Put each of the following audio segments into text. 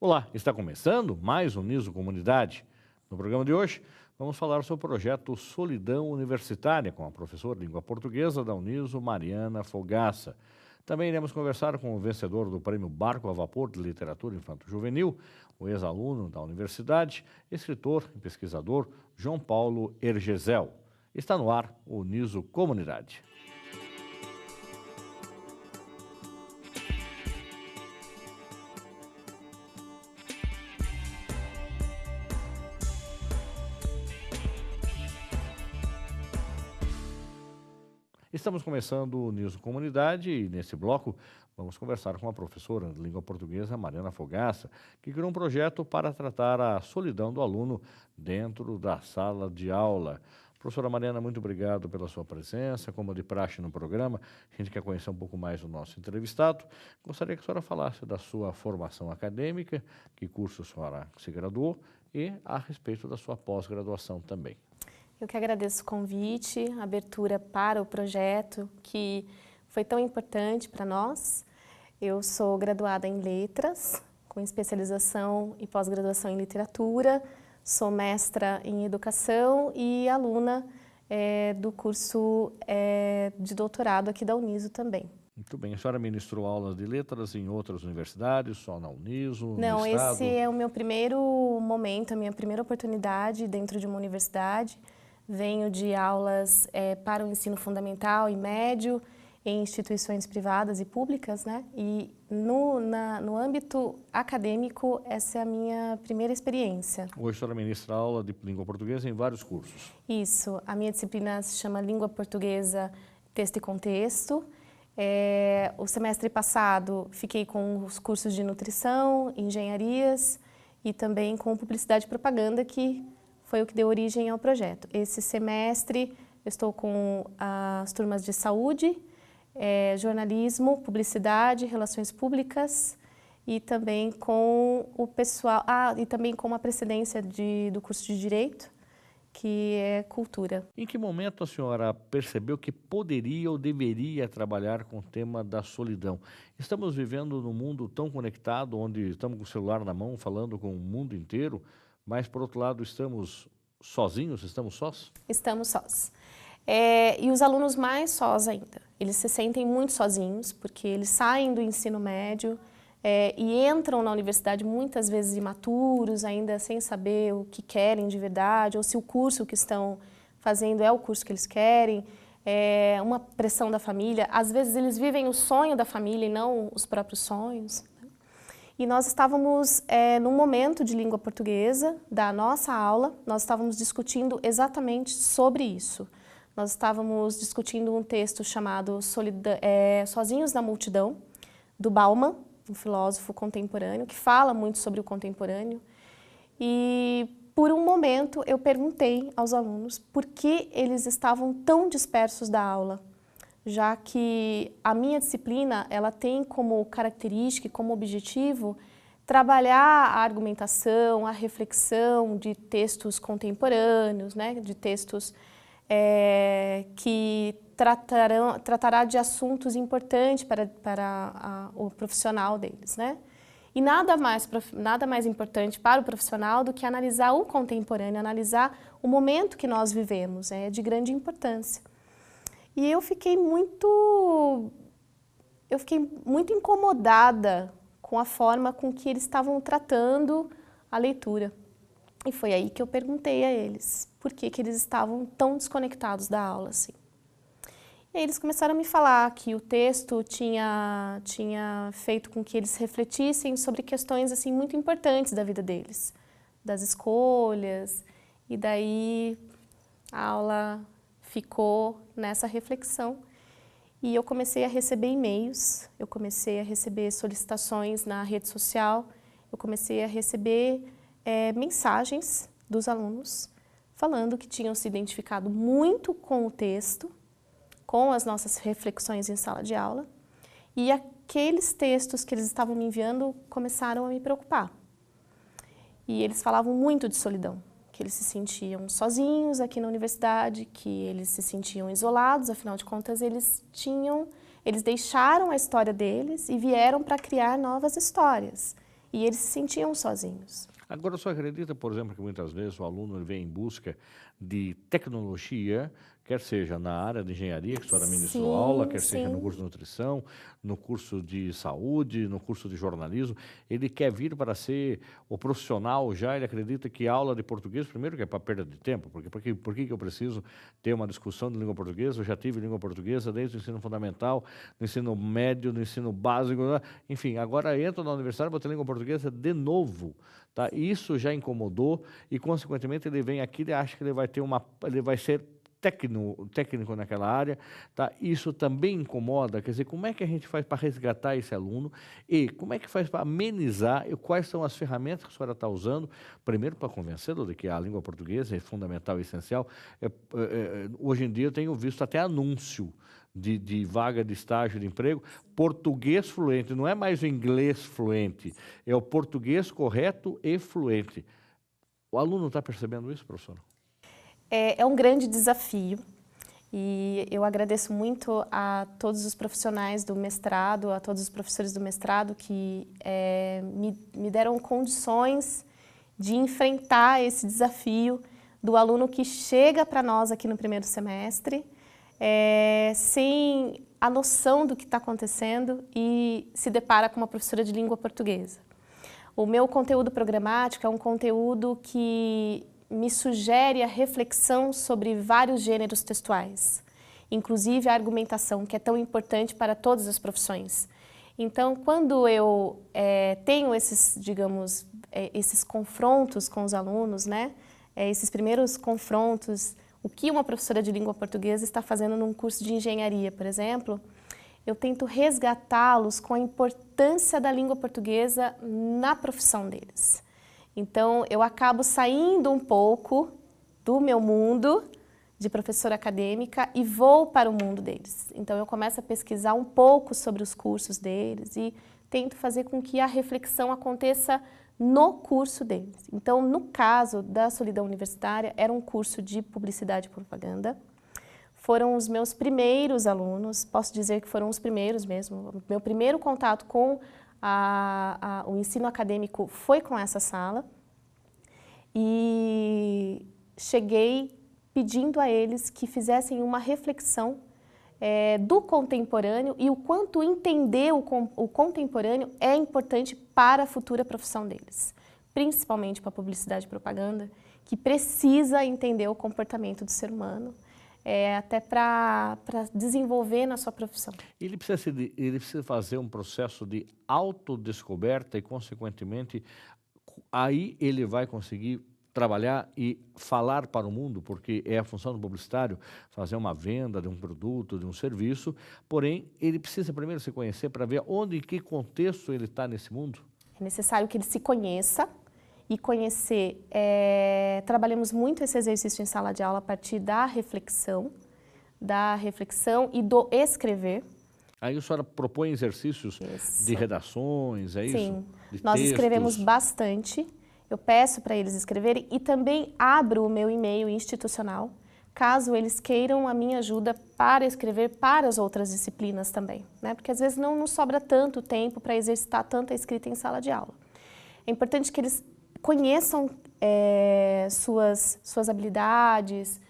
Olá, está começando mais um Niso Comunidade. No programa de hoje, vamos falar sobre o projeto Solidão Universitária com a professora de língua portuguesa da Uniso, Mariana Fogaça. Também iremos conversar com o vencedor do Prêmio Barco a Vapor de Literatura Infanto-Juvenil, o ex-aluno da universidade, escritor e pesquisador João Paulo Hergesel. Está no ar o Niso Comunidade. Estamos começando o Niso Comunidade e, nesse bloco, vamos conversar com a professora de língua portuguesa, Mariana Fogaça, que criou um projeto para tratar a solidão do aluno dentro da sala de aula. Professora Mariana, muito obrigado pela sua presença, como de praxe no programa. A gente quer conhecer um pouco mais o nosso entrevistado. Gostaria que a senhora falasse da sua formação acadêmica, que curso a senhora se graduou, e a respeito da sua pós-graduação também. Eu que agradeço o convite, a abertura para o projeto, que foi tão importante para nós. Eu sou graduada em Letras, com especialização e pós-graduação em Literatura, sou mestra em Educação e aluna do curso de doutorado aqui da Uniso também. Muito bem. A senhora ministrou aulas de letras em outras universidades, só na Uniso, Não, no Estado? esse é o meu primeiro momento, a minha primeira oportunidade dentro de uma universidade. Venho de aulas para o ensino fundamental e médio em instituições privadas e públicas, né? E no âmbito acadêmico, essa é a minha primeira experiência. Hoje a senhora ministra aula de língua portuguesa em vários cursos. Isso. A minha disciplina se chama Língua Portuguesa, Texto e Contexto. O semestre passado fiquei com os cursos de Nutrição, Engenharias e também com Publicidade e Propaganda, que foi o que deu origem ao projeto. Esse semestre eu estou com as turmas de Saúde, Jornalismo, Publicidade, Relações Públicas e também com o pessoal, e também com a precedência do curso de Direito, que é Cultura. Em que momento a senhora percebeu que poderia ou deveria trabalhar com o tema da solidão? Estamos vivendo num mundo tão conectado, onde estamos com o celular na mão, falando com o mundo inteiro, mas, por outro lado, estamos sozinhos? Estamos sós? Estamos sós. E os alunos mais sós ainda. Eles se sentem muito sozinhos, porque eles saem do ensino médio e entram na universidade muitas vezes imaturos, ainda sem saber o que querem de verdade, ou se o curso que estão fazendo é o curso que eles querem. Uma pressão da família. Às vezes eles vivem o sonho da família e não os próprios sonhos. E nós estávamos num momento de língua portuguesa da nossa aula, nós estávamos discutindo exatamente sobre isso. Nós estávamos discutindo um texto chamado Sozinhos na Multidão, do Bauman, um filósofo contemporâneo, que fala muito sobre o contemporâneo. E por um momento eu perguntei aos alunos por que eles estavam tão dispersos da aula, já que a minha disciplina ela tem como característica e como objetivo trabalhar a argumentação, a reflexão de textos contemporâneos, né, de textos que tratará de assuntos importantes para o profissional deles, né? E nada mais importante para o profissional do que analisar o contemporâneo, analisar o momento que nós vivemos, é de grande importância. E eu fiquei muito incomodada com a forma com que eles estavam tratando a leitura. E foi aí que eu perguntei a eles por que eles estavam tão desconectados da aula assim. E aí eles começaram a me falar que o texto tinha feito com que eles refletissem sobre questões assim muito importantes da vida deles, das escolhas, e daí a aula ficou nessa reflexão e eu comecei a receber e-mails, eu comecei a receber solicitações na rede social, eu comecei a receber mensagens dos alunos falando que tinham se identificado muito com o texto, com as nossas reflexões em sala de aula, e aqueles textos que eles estavam me enviando começaram a me preocupar. E eles falavam muito de solidão, que eles se sentiam sozinhos aqui na universidade, que eles se sentiam isolados, afinal de contas eles deixaram a história deles e vieram para criar novas histórias. e eles se sentiam sozinhos. Agora, você acredita, por exemplo, que muitas vezes o aluno ele vem em busca de tecnologia, quer seja na área de engenharia, que a senhora ministrou aula, quer seja no curso de nutrição, no curso de saúde, no curso de jornalismo, ele quer vir para ser o profissional já, ele acredita que aula de português, primeiro que é para perda de tempo, porque por que eu preciso ter uma discussão de língua portuguesa? Eu já tive língua portuguesa desde o ensino fundamental, no ensino médio, no ensino básico, enfim, agora entro na universidade e vou ter língua portuguesa de novo. Tá? Isso já incomodou e, consequentemente, ele vem aqui e acha que ele vai ser técnico naquela área, tá? Isso também incomoda, quer dizer, como é que a gente faz para resgatar esse aluno e como é que faz para amenizar e quais são as ferramentas que a senhora está usando, primeiro para convencê-lo de que a língua portuguesa é fundamental e essencial. Hoje em dia eu tenho visto até anúncio de vaga de estágio de emprego, português fluente, não é mais o inglês fluente, é o português correto e fluente. O aluno está percebendo isso, professor? É um grande desafio e eu agradeço muito a todos os profissionais do mestrado, a todos os professores do mestrado que me deram condições de enfrentar esse desafio do aluno que chega para nós aqui no primeiro semestre sem a noção do que está acontecendo e se depara com uma professora de língua portuguesa. O meu conteúdo programático é um conteúdo que me sugere a reflexão sobre vários gêneros textuais, inclusive a argumentação, que é tão importante para todas as profissões. Então, quando eu tenho esses, digamos, esses confrontos com os alunos, né, esses primeiros confrontos, o que uma professora de língua portuguesa está fazendo num curso de engenharia, por exemplo, eu tento resgatá-los com a importância da língua portuguesa na profissão deles. Então, eu acabo saindo um pouco do meu mundo de professora acadêmica e vou para o mundo deles. Então, eu começo a pesquisar um pouco sobre os cursos deles e tento fazer com que a reflexão aconteça no curso deles. Então, no caso da Solidão Universitária, era um curso de publicidade e propaganda. Foram os meus primeiros alunos, posso dizer que foram os primeiros mesmo. Meu primeiro contato com o ensino acadêmico foi com essa sala e cheguei pedindo a eles que fizessem uma reflexão do contemporâneo e o quanto entender o contemporâneo é importante para a futura profissão deles, principalmente para a publicidade e propaganda, que precisa entender o comportamento do ser humano, até para desenvolver na sua profissão. Ele precisa fazer um processo de autodescoberta e, consequentemente, aí ele vai conseguir trabalhar e falar para o mundo, porque é a função do publicitário fazer uma venda de um produto, de um serviço, porém, ele precisa primeiro se conhecer para ver onde, em que contexto ele está nesse mundo. É necessário que ele se conheça e conhecer, trabalhamos muito esse exercício em sala de aula a partir da reflexão e do escrever. Aí a senhora propõe exercícios de redações, é isso? Sim, nós escrevemos bastante, eu peço para eles escreverem e também abro o meu e-mail institucional, caso eles queiram a minha ajuda para escrever para as outras disciplinas também, né? Porque às vezes não sobra tanto tempo para exercitar tanta escrita em sala de aula. É importante que eles conheçam suas habilidades,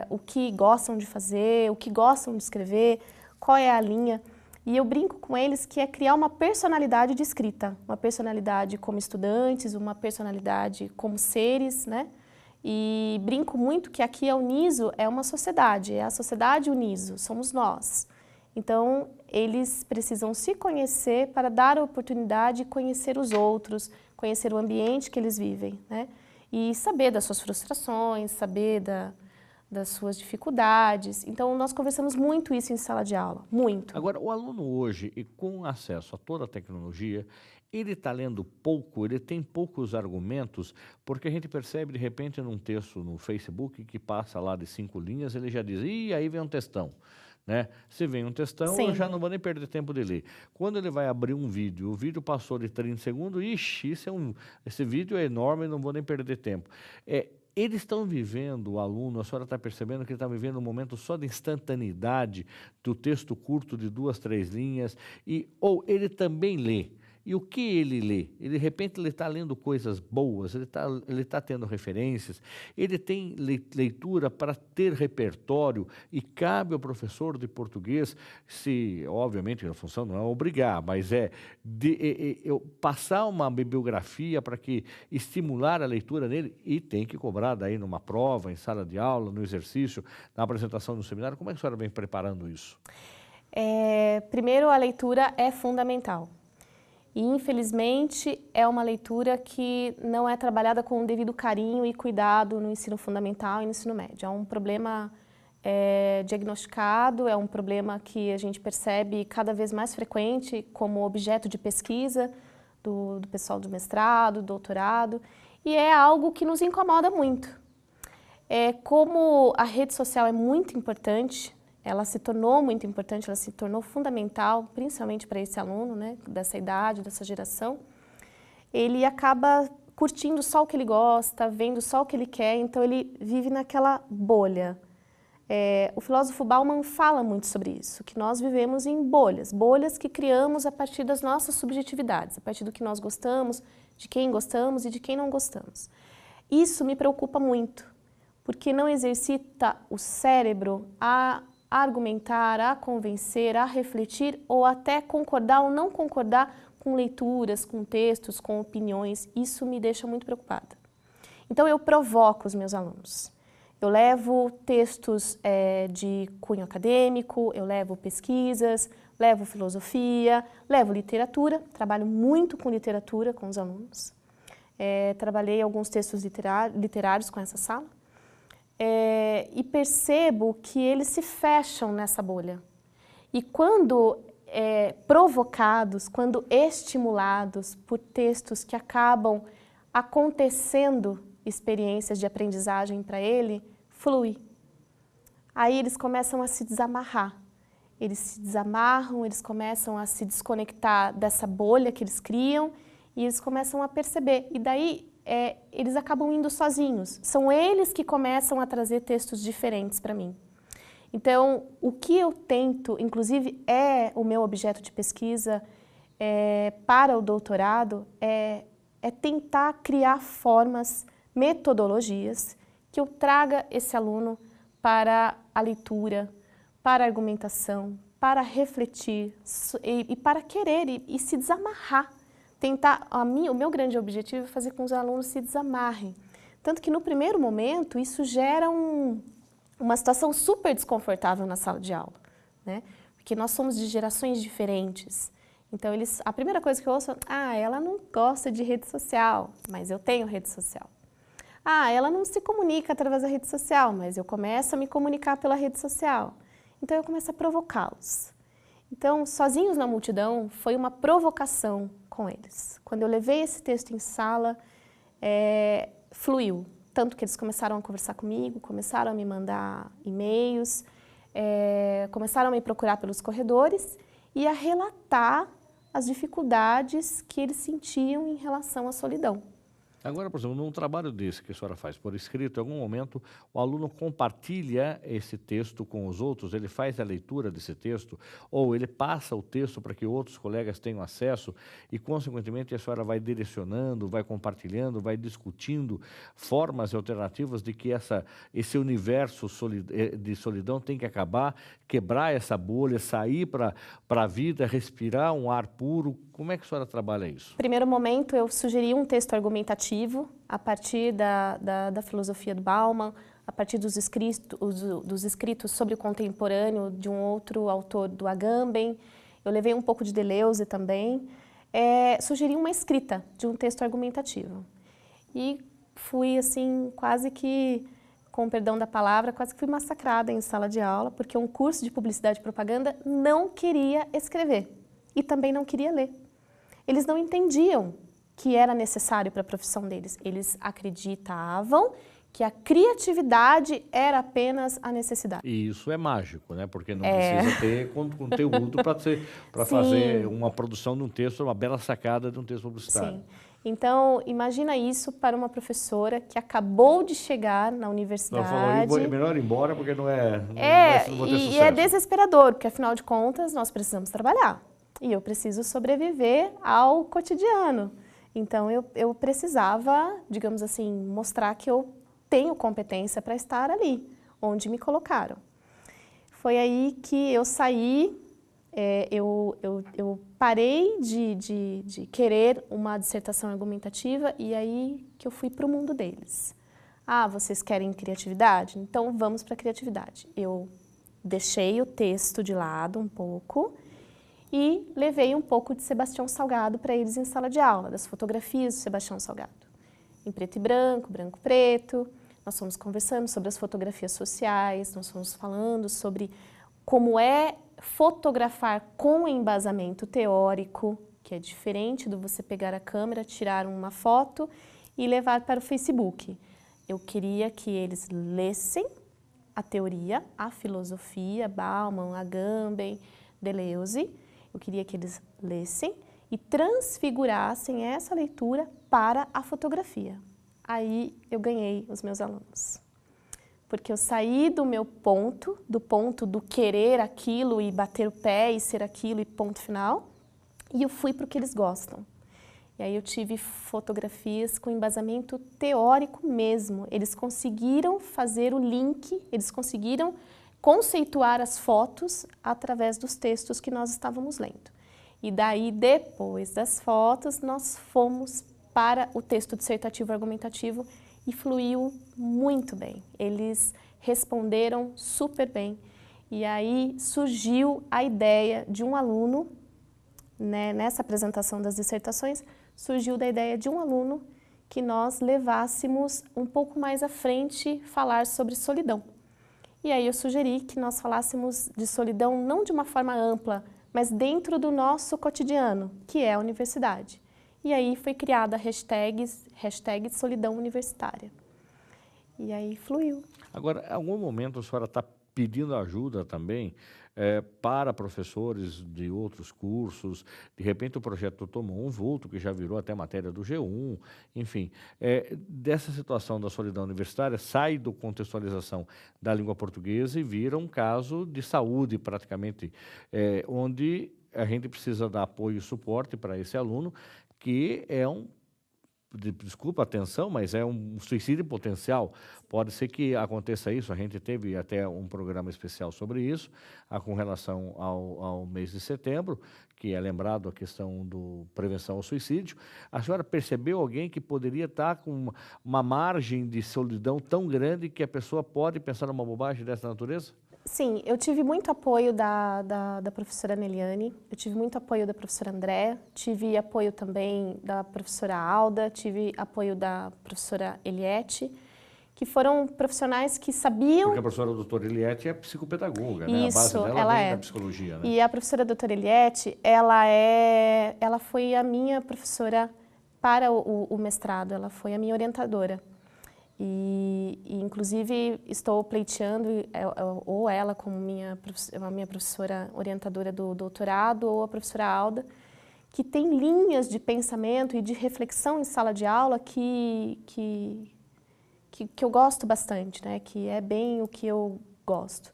o que gostam de fazer, o que gostam de escrever, qual é a linha. E eu brinco com eles que é criar uma personalidade de escrita, uma personalidade como estudantes, uma personalidade como seres, né? E brinco muito que aqui a Uniso é uma sociedade, é a sociedade Uniso, somos nós. Então, eles precisam se conhecer para dar a oportunidade de conhecer os outros, conhecer o ambiente que eles vivem, né? E saber das suas frustrações, saber das suas dificuldades. Então, nós conversamos muito isso em sala de aula, muito. Agora, o aluno hoje, e com acesso a toda a tecnologia, ele está lendo pouco, ele tem poucos argumentos, porque a gente percebe, de repente, num texto no Facebook que passa lá de 5 linhas, ele já diz, ih, aí vem um textão. Né? Se vem um textão, sim, eu já não vou nem perder tempo de ler. Quando ele vai abrir um vídeo, o vídeo passou de 30 segundos, ixi, esse vídeo é enorme, não vou nem perder tempo. Eles estão vivendo, o aluno, a senhora está percebendo que ele está vivendo um momento só de instantaneidade do texto curto de 2, 3 linhas, ou ele também lê. E o que ele lê? Ele, de repente ele está lendo coisas boas, ele tá tendo referências, ele tem leitura para ter repertório e cabe ao professor de português, se, obviamente, a função não é obrigar, mas passar uma bibliografia para que estimular a leitura nele e tem que cobrar daí numa prova, em sala de aula, no exercício, na apresentação no seminário. Como é que a senhora vem preparando isso? Primeiro, a leitura é fundamental. E, infelizmente, é uma leitura que não é trabalhada com o devido carinho e cuidado no ensino fundamental e no ensino médio. É um problema diagnosticado, é um problema que a gente percebe cada vez mais frequente como objeto de pesquisa do pessoal do mestrado, doutorado, e é algo que nos incomoda muito. Como a rede social é muito importante, ela se tornou muito importante, ela se tornou fundamental, principalmente para esse aluno, né, dessa idade, dessa geração, ele acaba curtindo só o que ele gosta, vendo só o que ele quer, então ele vive naquela bolha. O filósofo Bauman fala muito sobre isso, que nós vivemos em bolhas, bolhas que criamos a partir das nossas subjetividades, a partir do que nós gostamos, de quem gostamos e de quem não gostamos. Isso me preocupa muito, porque não exercita o cérebro a argumentar, a convencer, a refletir ou até concordar ou não concordar com leituras, com textos, com opiniões. Isso me deixa muito preocupada. Então eu provoco os meus alunos. Eu levo textos de cunho acadêmico, eu levo pesquisas, levo filosofia, levo literatura, trabalho muito com literatura com os alunos. Trabalhei alguns textos literários com essa sala. E percebo que eles se fecham nessa bolha. E quando provocados, quando estimulados por textos que acabam acontecendo experiências de aprendizagem para ele, flui. Aí eles começam a se desamarrar. Eles se desamarram, eles começam a se desconectar dessa bolha que eles criam e eles começam a perceber. E daí eles acabam indo sozinhos. São eles que começam a trazer textos diferentes para mim. Então, o que eu tento, inclusive o meu objeto de pesquisa para o doutorado, é tentar criar formas, metodologias que eu traga esse aluno para a leitura, para a argumentação, para refletir e para querer e se desamarrar. O meu grande objetivo é fazer com que os alunos se desamarrem. Tanto que no primeiro momento isso gera uma situação super desconfortável na sala de aula, né? Porque nós somos de gerações diferentes. Então a primeira coisa que eu ouço é, ela não gosta de rede social, mas eu tenho rede social. Ela não se comunica através da rede social, mas eu começo a me comunicar pela rede social. Então eu começo a provocá-los. Então, Sozinhos na Multidão foi uma provocação com eles. Quando eu levei esse texto em sala, fluiu. Tanto que eles começaram a conversar comigo, começaram a me mandar e-mails, começaram a me procurar pelos corredores e a relatar as dificuldades que eles sentiam em relação à solidão. Agora, por exemplo, num trabalho desse que a senhora faz por escrito, em algum momento o aluno compartilha esse texto com os outros, ele faz a leitura desse texto, ou ele passa o texto para que outros colegas tenham acesso e, consequentemente, a senhora vai direcionando, vai compartilhando, vai discutindo formas e alternativas de que esse universo de solidão tem que acabar, quebrar essa bolha, sair para a vida, respirar um ar puro. Como é que a senhora trabalha isso? No primeiro momento, eu sugeri um texto argumentativo a partir da filosofia do Bauman, a partir dos escritos sobre o contemporâneo de um outro autor, do Agamben. Eu levei um pouco de Deleuze também. Sugeri uma escrita de um texto argumentativo. E fui, assim, quase que, com perdão da palavra, quase que fui massacrada em sala de aula, porque um curso de publicidade e propaganda não queria escrever e também não queria ler. Eles não entendiam que era necessário para a profissão deles. Eles acreditavam que a criatividade era apenas a necessidade. E isso é mágico, né? Porque não precisa ter conteúdo para fazer uma produção de um texto, uma bela sacada de um texto publicitário. Sim. Então, imagina isso para uma professora que acabou de chegar na universidade. Ela falou, melhor ir embora porque não vou ter sucesso. É desesperador, porque afinal de contas nós precisamos trabalhar. e eu preciso sobreviver ao cotidiano. Então, eu precisava, digamos assim, mostrar que eu tenho competência para estar ali, onde me colocaram. Foi aí que eu saí, eu parei de querer uma dissertação argumentativa e aí que eu fui para o mundo deles. Ah, vocês querem criatividade? Então vamos para a criatividade. Eu deixei o texto de lado um pouco e levei um pouco de Sebastião Salgado para eles em sala de aula, das fotografias do Sebastião Salgado. Em preto e branco, branco e preto. Nós fomos conversando sobre as fotografias sociais, nós fomos falando sobre como é fotografar com embasamento teórico, que é diferente do você pegar a câmera, tirar uma foto e levar para o Facebook. Eu queria que eles lessem a teoria, a filosofia, Bauman, Agamben, Deleuze. Eu queria que eles lessem e transfigurassem essa leitura para a fotografia. Aí eu ganhei os meus alunos. Porque eu saí do meu ponto do querer aquilo e bater o pé e ser aquilo e ponto final, e eu fui para o que eles gostam. E aí eu tive fotografias com embasamento teórico mesmo. Eles conseguiram fazer o link, eles conseguiram conceituar as fotos através dos textos que nós estávamos lendo. E daí, depois das fotos, nós fomos para o texto dissertativo argumentativo e fluiu muito bem. Eles responderam super bem. E aí surgiu a ideia de um aluno, né, nessa apresentação das dissertações, surgiu da ideia de um aluno que nós levássemos um pouco mais à frente falar sobre solidão. E aí eu sugeri que nós falássemos de solidão não de uma forma ampla, mas dentro do nosso cotidiano, que é a universidade. E aí foi criada a hashtag solidão universitária. E aí fluiu. Agora, em algum momento a senhora está pedindo ajuda também para professores de outros cursos, de repente o projeto tomou um vulto, que já virou até matéria do G1, enfim. Dessa situação da solidão universitária, sai do contextualização da língua portuguesa e vira um caso de saúde, praticamente, onde a gente precisa dar apoio e suporte para esse aluno, que é desculpa a atenção, mas é um suicídio potencial. Pode ser que aconteça isso, a gente teve até um programa especial sobre isso, com relação ao mês de setembro, que é lembrado a questão do prevenção ao suicídio. A senhora percebeu alguém que poderia estar com uma margem de solidão tão grande que a pessoa pode pensar numa bobagem dessa natureza? Sim, eu tive muito apoio da professora Neliane, eu tive muito apoio da professora André, tive apoio também da professora Alda, tive apoio da professora Eliette, que foram profissionais que sabiam... Porque a professora doutora Eliette é psicopedagoga, né? Isso, a base dela ela vem é da psicologia, né? E a professora doutora Eliette, ela foi a minha professora para o mestrado, ela foi a minha orientadora. E inclusive, estou pleiteando ou ela como a minha professora orientadora do doutorado, ou a professora Alda, que tem linhas de pensamento e de reflexão em sala de aula que eu gosto bastante, né? Que é bem o que eu gosto.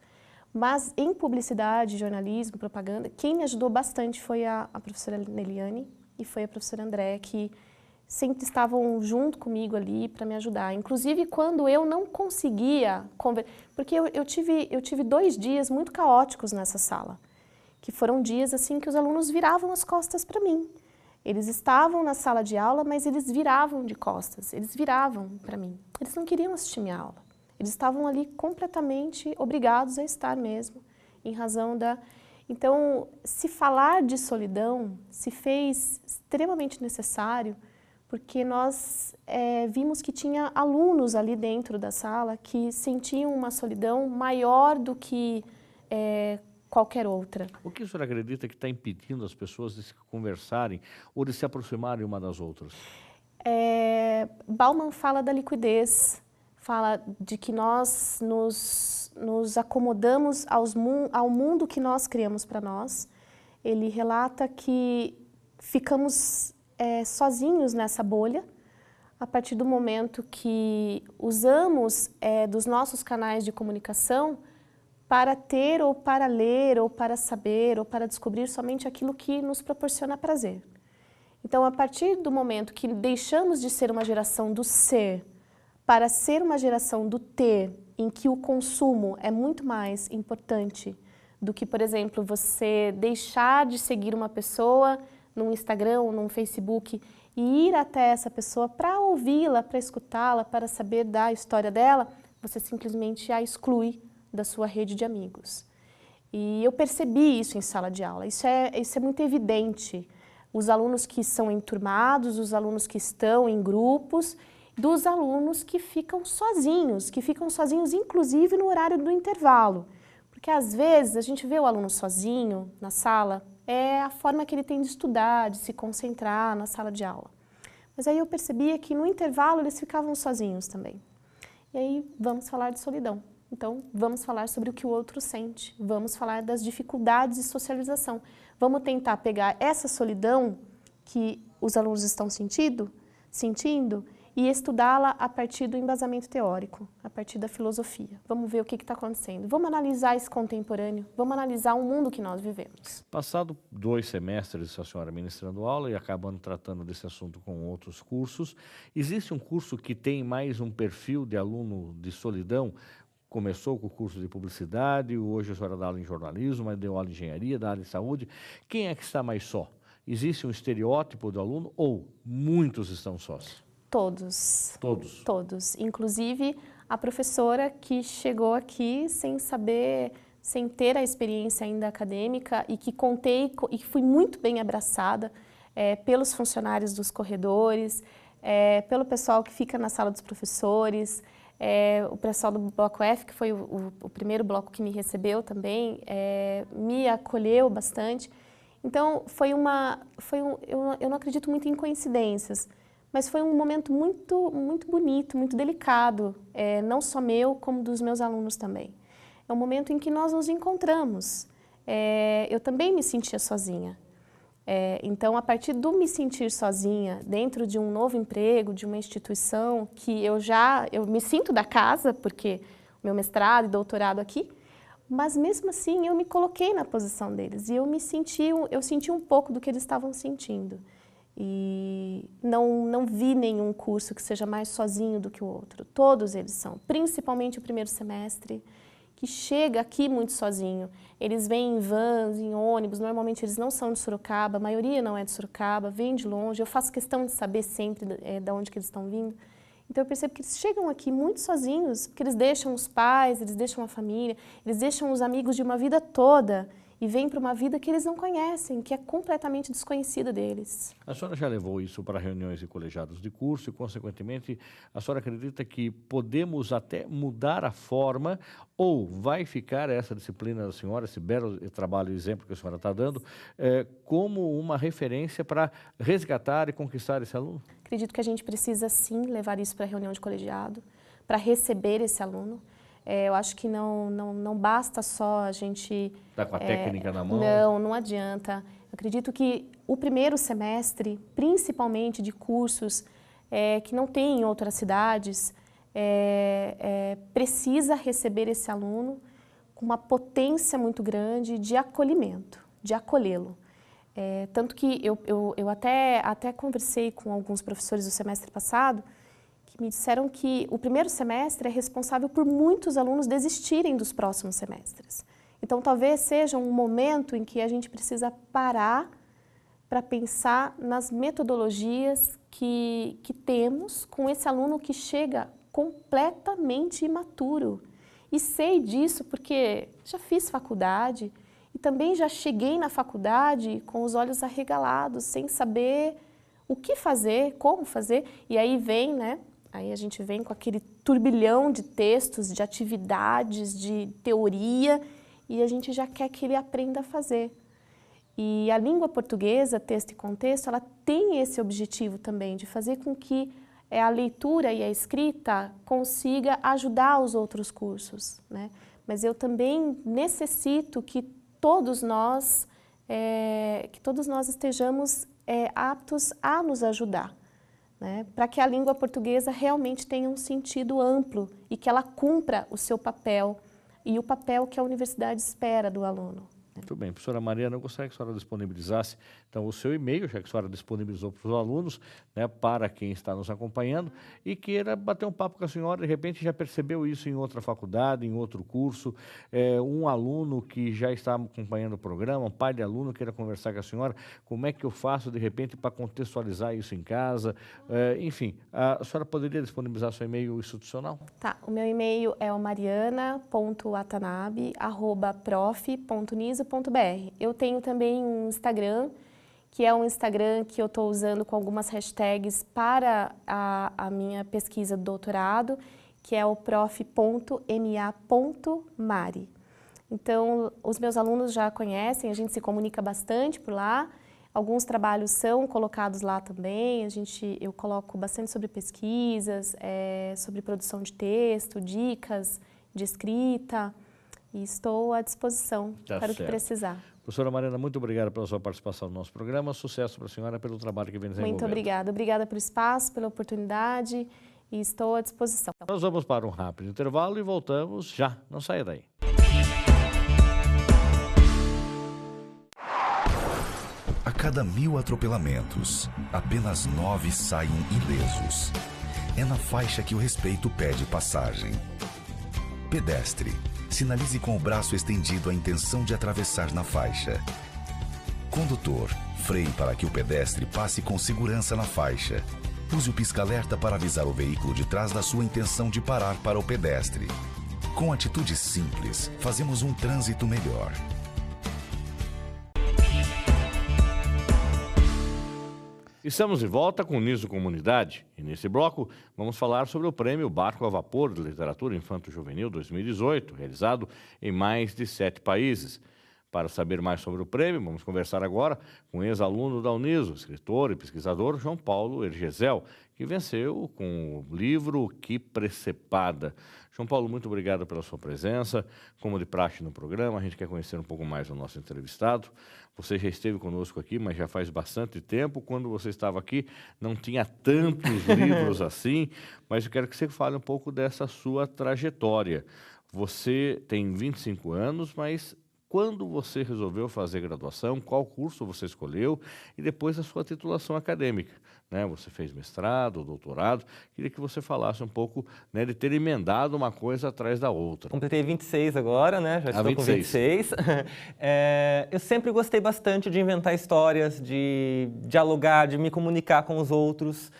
Mas em publicidade, jornalismo, propaganda, quem me ajudou bastante foi a professora Neliane e foi a professora André, que sempre estavam junto comigo ali para me ajudar. Inclusive, quando eu não conseguia conversar, porque eu tive 2 dias muito caóticos nessa sala, que foram dias assim que os alunos viravam as costas para mim. Eles estavam na sala de aula, mas eles viravam de costas, eles viravam para mim. Eles não queriam assistir minha aula. Eles estavam ali completamente obrigados a estar mesmo, em razão da... Então, se falar de solidão se fez extremamente necessário, porque nós vimos que tinha alunos ali dentro da sala que sentiam uma solidão maior do que qualquer outra. O que o senhor acredita que está impedindo as pessoas de se conversarem ou de se aproximarem uma das outras? Bauman fala da liquidez, fala de que nós nos acomodamos ao mundo que nós criamos para nós. Ele relata que ficamos sozinhos nessa bolha, a partir do momento que usamos dos nossos canais de comunicação para ter ou para ler ou para saber ou para descobrir somente aquilo que nos proporciona prazer. Então, a partir do momento que deixamos de ser uma geração do ser para ser uma geração do ter, em que o consumo é muito mais importante do que, por exemplo, você deixar de seguir uma pessoa no Instagram ou no Facebook e ir até essa pessoa para ouvi-la, para escutá-la, para saber da história dela, você simplesmente a exclui da sua rede de amigos. E eu percebi isso em sala de aula, isso é muito evidente. Os alunos que são enturmados, os alunos que estão em grupos, dos alunos que ficam sozinhos inclusive no horário do intervalo. Porque às vezes a gente vê o aluno sozinho na sala, é a forma que ele tem de estudar, de se concentrar na sala de aula. Mas aí eu percebia que no intervalo eles ficavam sozinhos também. E aí vamos falar de solidão. Então vamos falar sobre o que o outro sente, vamos falar das dificuldades de socialização. Vamos tentar pegar essa solidão que os alunos estão sentindo e estudá-la a partir do embasamento teórico, a partir da filosofia. Vamos ver o que está acontecendo. Vamos analisar esse contemporâneo, vamos analisar o mundo que nós vivemos. Passado 2 semestres a senhora ministrando aula e acabando tratando desse assunto com outros cursos, existe um curso que tem mais um perfil de aluno de solidão? Começou com o curso de publicidade, hoje a senhora dá aula em jornalismo, mas deu aula em engenharia, dá aula em saúde. Quem é que está mais só? Existe um estereótipo do aluno ou muitos estão sós? Todos. Todos? Todos. Inclusive a professora que chegou aqui sem saber, sem ter a experiência ainda acadêmica e que contei e que fui muito bem abraçada pelos funcionários dos corredores, pelo pessoal que fica na sala dos professores, o pessoal do Bloco F, que foi o primeiro bloco que me recebeu também, me acolheu bastante. Então, eu não acredito muito em coincidências, mas foi um momento muito, muito bonito, muito delicado, não só meu, como dos meus alunos também. É um momento em que nós nos encontramos. Eu também me sentia sozinha. Então, a partir do me sentir sozinha, dentro de um novo emprego, de uma instituição, que eu me sinto da casa, porque o meu mestrado e doutorado aqui, mas mesmo assim eu me coloquei na posição deles e eu senti um pouco do que eles estavam sentindo. E não vi nenhum curso que seja mais sozinho do que o outro. Todos eles são, principalmente o primeiro semestre, que chega aqui muito sozinho. Eles vêm em vans, em ônibus, normalmente eles não são de Sorocaba, a maioria não é de Sorocaba, vem de longe. Eu faço questão de saber sempre de onde que eles estão vindo. Então eu percebo que eles chegam aqui muito sozinhos, porque eles deixam os pais, eles deixam a família, eles deixam os amigos de uma vida toda e vêm para uma vida que eles não conhecem, que é completamente desconhecida deles. A senhora já levou isso para reuniões e colegiados de curso e, consequentemente, a senhora acredita que podemos até mudar a forma ou vai ficar essa disciplina da senhora, esse belo trabalho e exemplo que a senhora está dando, como uma referência para resgatar e conquistar esse aluno? Acredito que a gente precisa, sim, levar isso para a reunião de colegiado, para receber esse aluno. Eu acho que não basta só a gente... Está com a técnica na mão? Não adianta. Acredito que o primeiro semestre, principalmente de cursos que não tem em outras cidades, precisa receber esse aluno com uma potência muito grande de acolhimento, de acolhê-lo. Tanto que eu até conversei com alguns professores do semestre passado, que me disseram que o primeiro semestre é responsável por muitos alunos desistirem dos próximos semestres. Então, talvez seja um momento em que a gente precisa parar para pensar nas metodologias que temos com esse aluno que chega completamente imaturo. E sei disso porque já fiz faculdade e também já cheguei na faculdade com os olhos arregalados, sem saber o que fazer, como fazer, e aí vem, né? Aí a gente vem com aquele turbilhão de textos, de atividades, de teoria, e a gente já quer que ele aprenda a fazer. E a língua portuguesa, texto e contexto, ela tem esse objetivo também, de fazer com que a leitura e a escrita consiga ajudar os outros cursos, né? Mas eu também necessito que todos nós estejamos aptos a nos ajudar, né? Para que a língua portuguesa realmente tenha um sentido amplo e que ela cumpra o seu papel e o papel que a universidade espera do aluno. Muito bem. Professora Mariana, eu gostaria que a senhora disponibilizasse, então, o seu e-mail, já que a senhora disponibilizou para os alunos, né, para quem está nos acompanhando, e queira bater um papo com a senhora, de repente já percebeu isso em outra faculdade, em outro curso, um aluno que já está acompanhando o programa, um pai de aluno queira conversar com a senhora, como é que eu faço, de repente, para contextualizar isso em casa, enfim, a senhora poderia disponibilizar seu e-mail institucional? Tá, o meu e-mail é o mariana.watanabe@prof.niso.br. Eu tenho também um Instagram, que é um Instagram que eu estou usando com algumas hashtags para a minha pesquisa do doutorado, que é o prof.ma.mari. Então, os meus alunos já conhecem, a gente se comunica bastante por lá. Alguns trabalhos são colocados lá também, eu coloco bastante sobre pesquisas, sobre produção de texto, dicas de escrita, e estou à disposição para o que precisar. Professora Mariana, muito obrigada pela sua participação no nosso programa. Sucesso para a senhora pelo trabalho que vem desenvolvendo. Muito obrigada. Obrigada pelo espaço, pela oportunidade e estou à disposição. Nós vamos para um rápido intervalo e voltamos já. Não saia daí. A cada 1000 atropelamentos, apenas 9 saem ilesos. É na faixa que o respeito pede passagem. Pedestre. Sinalize com o braço estendido a intenção de atravessar na faixa. Condutor, freie para que o pedestre passe com segurança na faixa. Use o pisca-alerta para avisar o veículo de trás da sua intenção de parar para o pedestre. Com atitudes simples, fazemos um trânsito melhor. Estamos de volta com o Niso Comunidade e nesse bloco vamos falar sobre o prêmio Barco a Vapor de Literatura Infanto-Juvenil 2018, realizado em mais de 7 países. Para saber mais sobre o prêmio, vamos conversar agora com o ex-aluno da Uniso, escritor e pesquisador João Paulo Ergesel, que venceu com o livro Que Precepada. João Paulo, muito obrigado pela sua presença. Como de praxe no programa, a gente quer conhecer um pouco mais o nosso entrevistado. Você já esteve conosco aqui, mas já faz bastante tempo. Quando você estava aqui, não tinha tantos livros assim, mas eu quero que você fale um pouco dessa sua trajetória. Você tem 25 anos, mas quando você resolveu fazer graduação, qual curso você escolheu e depois a sua titulação acadêmica, né? Você fez mestrado, doutorado, queria que você falasse um pouco, né, de ter emendado uma coisa atrás da outra. Completei 26 agora, né? Já estou 26. com 26. Eu sempre gostei bastante de inventar histórias, de dialogar, de me comunicar com os outros.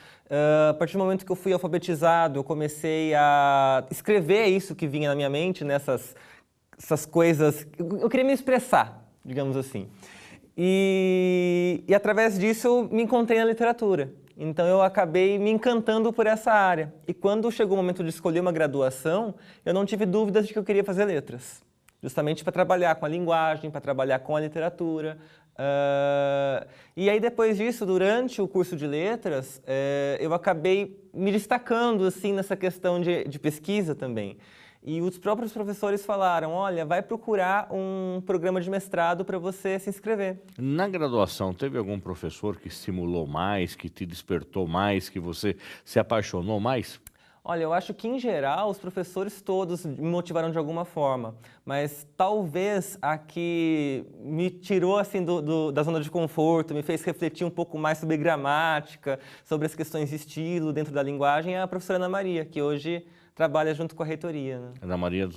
A partir do momento que eu fui alfabetizado, eu comecei a escrever isso que vinha na minha mente, nessas coisas, eu queria me expressar, digamos assim. E através disso eu me encontrei na literatura. Então eu acabei me encantando por essa área. E quando chegou o momento de escolher uma graduação, eu não tive dúvidas de que eu queria fazer letras. Justamente para trabalhar com a linguagem, para trabalhar com a literatura. E aí depois disso, durante o curso de letras, eu acabei me destacando assim, nessa questão de pesquisa também. E os próprios professores falaram, olha, vai procurar um programa de mestrado para você se inscrever. Na graduação, teve algum professor que estimulou mais, que te despertou mais, que você se apaixonou mais? Olha, eu acho que, em geral, os professores todos me motivaram de alguma forma, mas talvez a que me tirou assim, da zona de conforto, me fez refletir um pouco mais sobre gramática, sobre as questões de estilo dentro da linguagem, é a professora Ana Maria, que hoje trabalha junto com a reitoria. Né?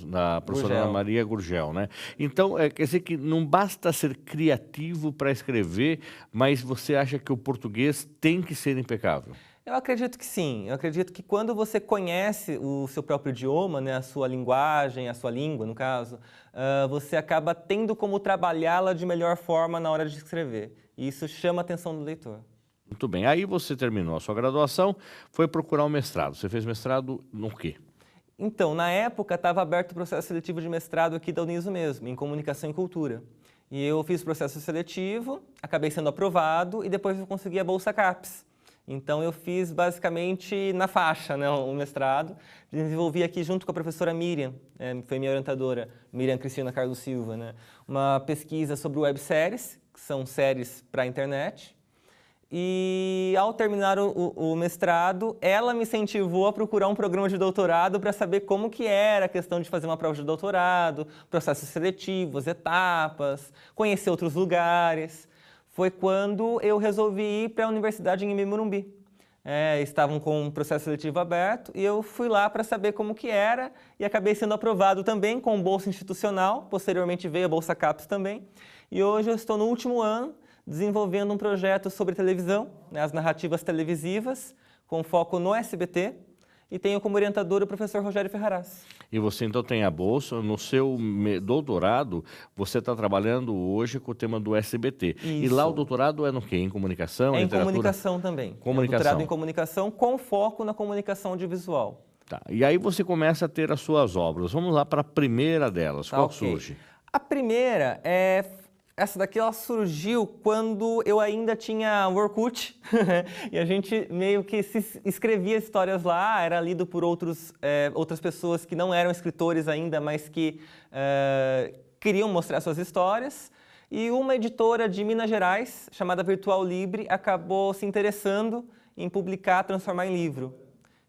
Da professora Ana Maria Gurgel, né? Então, quer dizer que não basta ser criativo para escrever, mas você acha que o português tem que ser impecável? Eu acredito que sim. Eu acredito que quando você conhece o seu próprio idioma, né, a sua linguagem, a sua língua, no caso, você acaba tendo como trabalhá-la de melhor forma na hora de escrever. E isso chama a atenção do leitor. Muito bem. Aí você terminou a sua graduação, foi procurar um mestrado. Você fez mestrado no quê? Então, na época, estava aberto o processo seletivo de mestrado aqui da Uniso mesmo, em Comunicação e Cultura. E eu fiz o processo seletivo, acabei sendo aprovado e depois eu consegui a Bolsa CAPES. Então, eu fiz basicamente na faixa, né, o mestrado. Desenvolvi aqui junto com a professora Miriam, foi minha orientadora, Miriam Cristina Carlos Silva, né, uma pesquisa sobre webséries, que são séries para a internet. e ao terminar o mestrado, ela me incentivou a procurar um programa de doutorado para saber como que era a questão de fazer uma prova de doutorado, processos seletivos, etapas, conhecer outros lugares. Foi quando eu resolvi ir para a Universidade em Morumbi. Estavam com um processo seletivo aberto e eu fui lá para saber como que era e acabei sendo aprovado também com bolsa institucional, posteriormente veio a Bolsa CAPES também. E hoje eu estou no último ano desenvolvendo um projeto sobre televisão, né, as narrativas televisivas, com foco no SBT, e tenho como orientador o professor Rogério Ferraraz. E você então tem a bolsa, no seu doutorado, você está trabalhando hoje com o tema do SBT. Isso. E lá o doutorado é no quê? Em comunicação, em literatura? Comunicação também. Comunicação. Doutorado em comunicação com foco na comunicação audiovisual. Tá. E aí você começa a ter as suas obras. Vamos lá para a primeira delas. Qual surge? A primeira essa daqui ela surgiu quando eu ainda tinha o Orkut e a gente meio que se escrevia histórias lá, era lido por outras pessoas que não eram escritores ainda, mas que queriam mostrar suas histórias. E uma editora de Minas Gerais, chamada Virtual Libre, acabou se interessando em publicar, transformar em livro.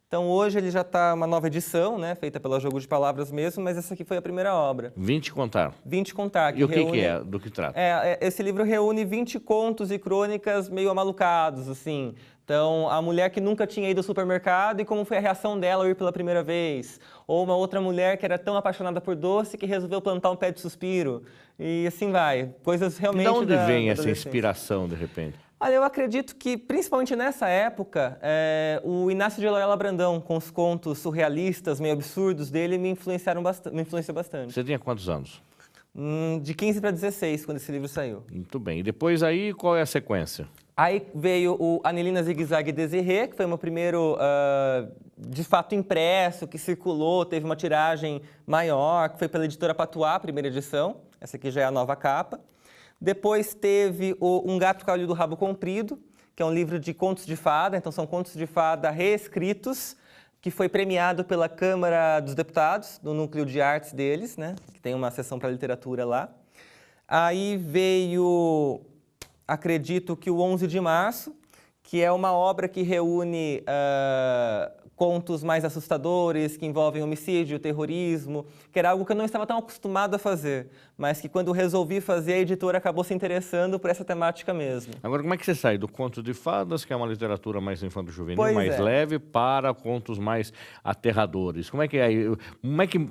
Então, hoje ele já está uma nova edição, né, feita pela Jogo de Palavras mesmo, mas essa aqui foi a primeira obra. 20 Contar. 20 Contar. E o que é? Do que trata? Esse livro reúne 20 contos e crônicas meio amalucados, assim. Então, a mulher que nunca tinha ido ao supermercado e como foi a reação dela ao ir pela primeira vez. Ou uma outra mulher que era tão apaixonada por doce que resolveu plantar um pé de suspiro. E assim vai. Coisas realmente de onde vem essa inspiração, de repente? Olha, eu acredito que, principalmente nessa época, o Inácio de Loyola Brandão, com os contos surrealistas, meio absurdos dele, me influenciou bastante. Você tinha quantos anos? De 15 para 16, quando esse livro saiu. Muito bem. E depois aí, qual é a sequência? Aí veio o Anelina Zigue-Zague Désiré, que foi o meu primeiro, de fato, impresso, que circulou, teve uma tiragem maior, que foi pela editora Patuá, primeira edição. Essa aqui já é a nova capa. Depois teve Um Gato Caiu do Rabo Comprido, que é um livro de contos de fada, então são contos de fada reescritos, que foi premiado pela Câmara dos Deputados, no núcleo de artes deles, né, que tem uma seção para literatura lá. Aí veio, acredito que o 11 de Março, que é uma obra que reúne contos mais assustadores, que envolvem homicídio, terrorismo, que era algo que eu não estava tão acostumado a fazer, mas que quando resolvi fazer, a editora acabou se interessando por essa temática mesmo. Agora, como é que você sai do conto de fadas, que é uma literatura mais infanto-juvenil, mais leve, para contos mais aterradores? Como é que é?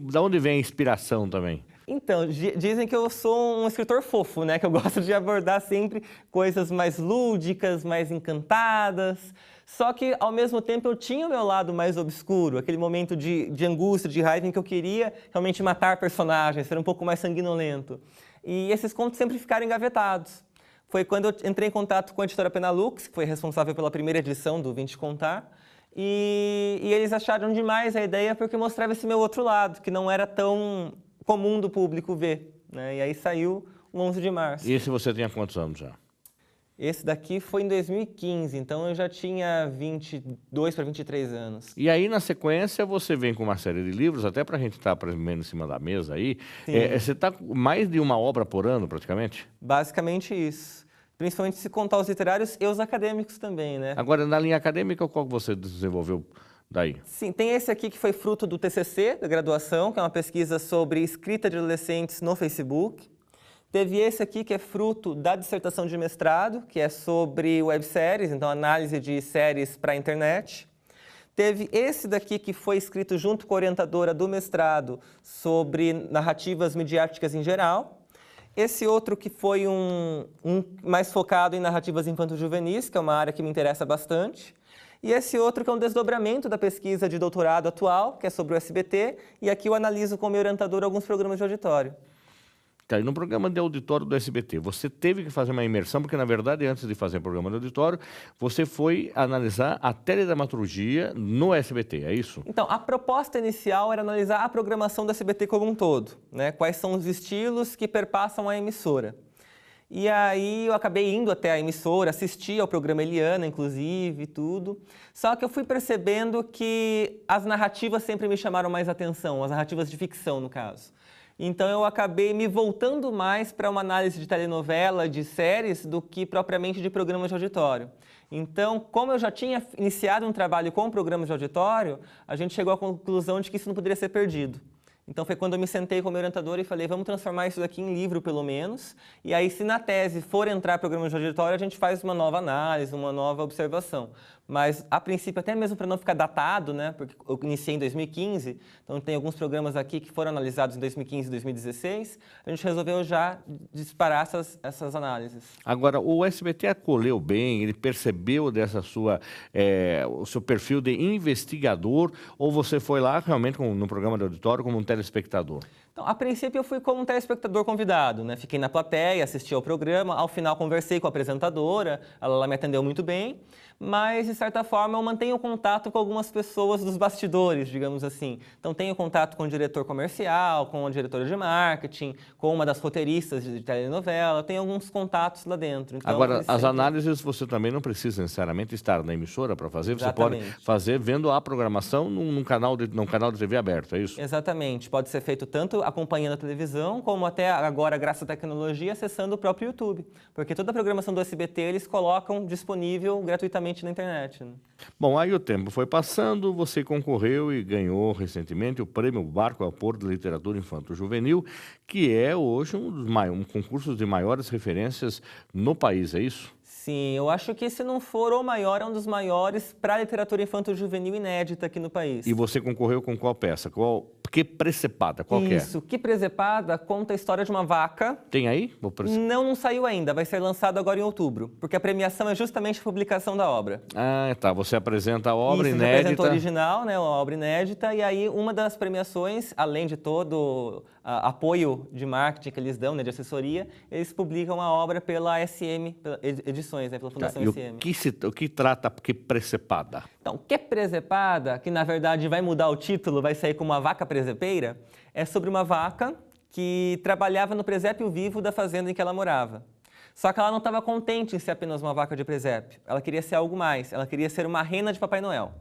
Da onde vem a inspiração também? Então, dizem que eu sou um escritor fofo, né? Que eu gosto de abordar sempre coisas mais lúdicas, mais encantadas. Só que, ao mesmo tempo, eu tinha o meu lado mais obscuro, aquele momento de angústia, de raiva, em que eu queria realmente matar personagens, ser um pouco mais sanguinolento. E esses contos sempre ficaram engavetados. Foi quando eu entrei em contato com a editora Penalux, que foi responsável pela primeira edição do 20 Contar, e eles acharam demais a ideia porque mostrava esse meu outro lado, que não era tão comum do público ver, né? E aí saiu o 11 de Março. E esse você tinha quantos anos já? Esse daqui foi em 2015, então eu já tinha 22 para 23 anos. E aí, na sequência, você vem com uma série de livros, até para a gente estar meio em cima da mesa aí. Você está com mais de uma obra por ano, praticamente? Basicamente isso. Principalmente se contar os literários e os acadêmicos também, né? Agora, na linha acadêmica, qual você desenvolveu daí? Sim, tem esse aqui que foi fruto do TCC, da graduação, que é uma pesquisa sobre escrita de adolescentes no Facebook. Teve esse aqui que é fruto da dissertação de mestrado, que é sobre webséries, então análise de séries para a internet. Teve esse daqui que foi escrito junto com a orientadora do mestrado sobre narrativas midiáticas em geral. Esse outro que foi um mais focado em narrativas infanto-juvenis, que é uma área que me interessa bastante. E esse outro que é um desdobramento da pesquisa de doutorado atual, que é sobre o SBT, e aqui eu analiso com o meu orientador alguns programas de auditório. Tá, e no programa de auditório do SBT, você teve que fazer uma imersão, porque, na verdade, antes de fazer o programa de auditório, você foi analisar a teledramaturgia no SBT, é isso? Então, a proposta inicial era analisar a programação do SBT como um todo, né? Quais são os estilos que perpassam a emissora. E aí eu acabei indo até a emissora, assisti ao programa Eliana, inclusive, tudo. Só que eu fui percebendo que as narrativas sempre me chamaram mais atenção, as narrativas de ficção, no caso. Então eu acabei me voltando mais para uma análise de telenovela, de séries, do que propriamente de programas de auditório. Então, como eu já tinha iniciado um trabalho com programas de auditório, a gente chegou à conclusão de que isso não poderia ser perdido. Então foi quando eu me sentei com o meu orientador e falei, vamos transformar isso daqui em livro pelo menos, e aí se na tese for entrar programa de auditório, a gente faz uma nova análise, uma nova observação. Mas, a princípio, até mesmo para não ficar datado, né, porque eu iniciei em 2015, então tem alguns programas aqui que foram analisados em 2015 e 2016, a gente resolveu já disparar essas análises. Agora, o SBT acolheu bem, ele percebeu o seu perfil de investigador, ou você foi lá realmente no programa de auditório como um telespectador? Então, a princípio, eu fui como um telespectador convidado, né? Fiquei na plateia, assisti ao programa, ao final conversei com a apresentadora, ela me atendeu muito bem, mas, de certa forma, eu mantenho contato com algumas pessoas dos bastidores, digamos assim. Então, tenho contato com o diretor comercial, com a diretora de marketing, com uma das roteiristas de telenovela, tenho alguns contatos lá dentro. Então, agora, as análises você também não precisa necessariamente estar na emissora para fazer, Exatamente. Você pode fazer vendo a programação num canal de TV aberto, é isso? Exatamente, pode ser feito tanto acompanhando a televisão, como até agora, graças à tecnologia, acessando o próprio YouTube. Porque toda a programação do SBT eles colocam disponível gratuitamente na internet. Né? Bom, aí o tempo foi passando, você concorreu e ganhou recentemente o Prêmio Barco Vapor de Literatura Infanto-Juvenil, que é hoje um concurso de maiores referências no país, é isso? Sim, eu acho que se não for o maior, é um dos maiores para a literatura infanto-juvenil inédita aqui no país. E você concorreu com qual peça? Que Precepada? Qual que é? Isso, Que Precepada conta a história de uma vaca. Tem aí? Não saiu ainda, vai ser lançado agora em outubro, porque a premiação é justamente a publicação da obra. Ah, tá, você apresenta a obra Isso, inédita. Apresenta o original, né, a obra inédita, e aí uma das premiações, além de todo apoio de marketing que eles dão, né, de assessoria, eles publicam a obra pela SM Edições, né, pela Fundação SM. O que trata Que Precepada? Então, Que Precepada, que na verdade vai mudar o título, vai sair como uma vaca presepeira, é sobre uma vaca que trabalhava no presépio vivo da fazenda em que ela morava. Só que ela não estava contente em ser apenas uma vaca de presépio, ela queria ser algo mais, ela queria ser uma rena de Papai Noel.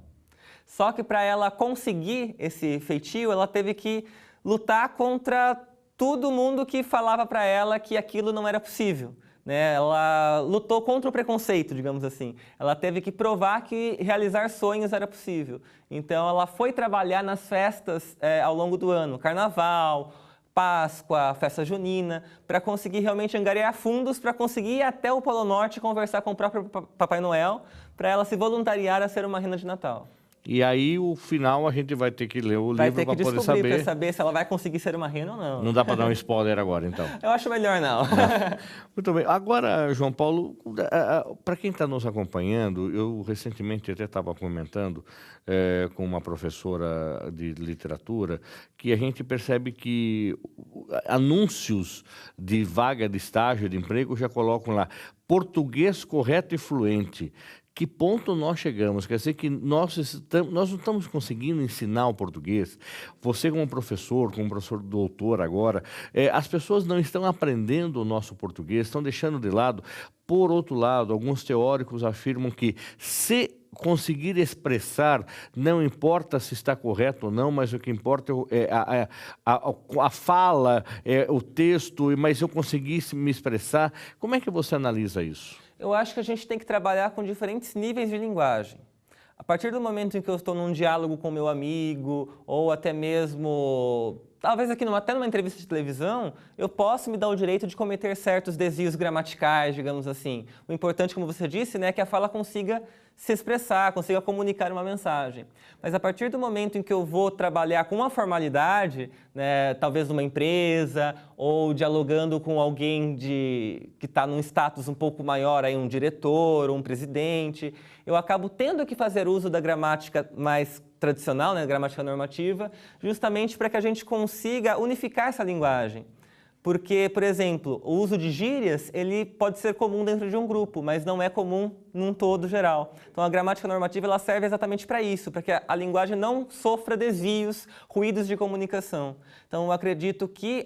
Só que para ela conseguir esse feitio, ela teve que lutar contra todo mundo que falava para ela que aquilo não era possível. Né? Ela lutou contra o preconceito, digamos assim. Ela teve que provar que realizar sonhos era possível. Então, ela foi trabalhar nas festas ao longo do ano, Carnaval, Páscoa, Festa Junina, para conseguir realmente angariar fundos para conseguir ir até o Polo Norte conversar com o próprio Papai Noel, para ela se voluntariar a ser uma rena de Natal. E aí, o final, a gente vai ter que ler o vai livro para poder saber. saber. Para saber se ela vai conseguir ser uma rena ou não. Não dá para dar um spoiler agora, então. Eu acho melhor não. Muito bem. Agora, João Paulo, para quem está nos acompanhando, eu recentemente até estava comentando com uma professora de literatura que a gente percebe que anúncios de vaga de estágio, de emprego, já colocam lá português correto e fluente. Que ponto nós chegamos? Quer dizer que nós não estamos conseguindo ensinar o português. Você como professor doutor agora, as pessoas não estão aprendendo o nosso português, estão deixando de lado. Por outro lado, alguns teóricos afirmam que se conseguir expressar, não importa se está correto ou não, mas o que importa é a fala, o texto, mas eu conseguisse me expressar. Como é que você analisa isso? Eu acho que a gente tem que trabalhar com diferentes níveis de linguagem. A partir do momento em que eu estou num diálogo com meu amigo, ou até mesmo, talvez aqui até numa entrevista de televisão, eu posso me dar o direito de cometer certos desvios gramaticais, digamos assim. O importante, como você disse, né, é que a fala consiga se expressar, consiga comunicar uma mensagem. Mas a partir do momento em que eu vou trabalhar com uma formalidade, né, talvez numa empresa, ou dialogando com alguém que está num status um pouco maior, aí um diretor, um presidente, eu acabo tendo que fazer uso da gramática mais tradicional, né, gramática normativa, justamente para que a gente consiga unificar essa linguagem. Porque, por exemplo, o uso de gírias, ele pode ser comum dentro de um grupo, mas não é comum num todo geral. Então, a gramática normativa ela serve exatamente para isso, para que a linguagem não sofra desvios, ruídos de comunicação. Então, eu acredito que,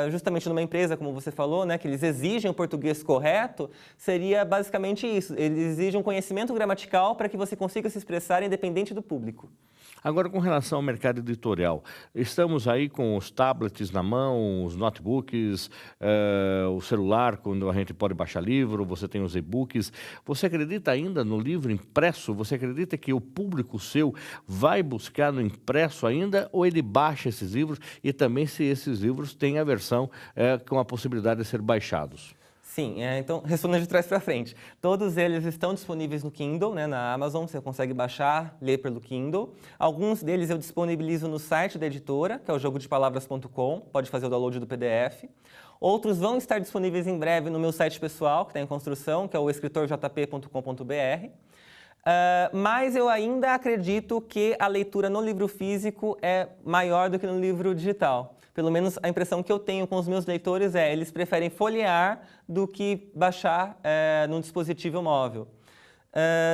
justamente numa empresa, como você falou, né, que eles exigem o português correto, seria basicamente isso. Eles exigem um conhecimento gramatical para que você consiga se expressar independente do público. Agora, com relação ao mercado editorial, estamos aí com os tablets na mão, os notebooks, o celular, quando a gente pode baixar livro, você tem os e-books. Você acredita ainda no livro impresso? Você acredita que o público seu vai buscar no impresso ainda, ou ele baixa esses livros, e também se esses livros têm a versão com a possibilidade de ser baixados? Sim, então, respondendo de trás para frente, todos eles estão disponíveis no Kindle, né, na Amazon, você consegue baixar, ler pelo Kindle. Alguns deles eu disponibilizo no site da editora, que é o jogodepalavras.com, pode fazer o download do PDF. Outros vão estar disponíveis em breve no meu site pessoal, que está em construção, que é o escritorjp.com.br. Mas eu ainda acredito que a leitura no livro físico é maior do que no livro digital. Pelo menos a impressão que eu tenho com os meus leitores eles preferem folhear do que baixar num dispositivo móvel.